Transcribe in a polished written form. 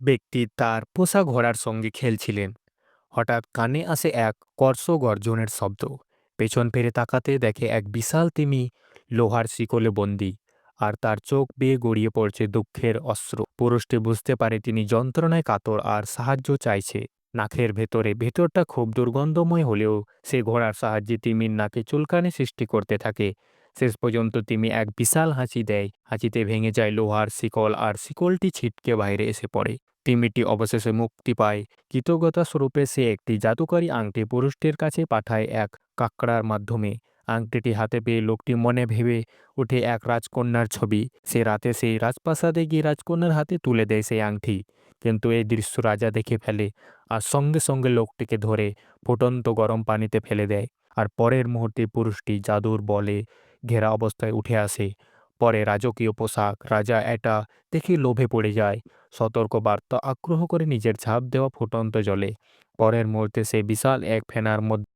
ব্যক্তি তার পোষা ঘোড়ার সঙ্গে খেলছিলেন। হঠাৎ কানে আসে এক কর্ষ গর্জনের শব্দ। পেছন ফিরে তাকাতে দেখে এক বিশাল তিমি লোহার শিকলে বন্দী, আর তার চোখ বেয়ে গড়িয়ে পড়ছে দুঃখের অশ্রু। পুরুষটি বুঝতে পারে তিনি যন্ত্রণায় কাতর আর সাহায্য চাইছে। নাকের ভেতরটা খুব দুর্গন্ধময় হলেও সে ঘোড়ার সাহায্যে তিমির নাকে চুলকানি সৃষ্টি করতে থাকে। শেষ পর্যন্ত তিমি এক বিশাল হাঁচি দেয়, হাঁচিতে ভেঙে যায় লোহার শিকল আর শিকলটি ছিটকে বাইরে এসে পড়ে। তিমিটি অবশেষে মুক্তি পায়। কৃতজ্ঞতা স্বরূপে সে একটি জাদুকরী আংটি পুরুষটির কাছে পাঠায় এক কাঁকড়ার মাধ্যমে। আংটিটি হাতে পেয়ে লোকটি মনে ভেবে ওঠে এক রাজকন্যার ছবি। সে রাতে সেই রাজপ্রাসাদে গিয়ে রাজকন্যার হাতে তুলে দেয় সেই আংটি। কিন্তু এই দৃশ্য রাজা দেখে ফেলে আর সঙ্গে সঙ্গে লোকটিকে ধরে ফুটন্ত গরম পানিতে ফেলে দেয়। আর পরের মুহূর্তে পুরুষটি জাদুর বলে ঘেরা অবস্থায় উঠে আসে। পরে রাজকীয় পোশাক, রাজা এটা দেখে লোভে পড়ে যায়। সতর্ক বার্তা আগ্রহ করে নিজের ঝাঁপ দেওয়া ফুটন্ত জলে। পরের মুহূর্তে সে বিশাল এক ফেনার মধ্যে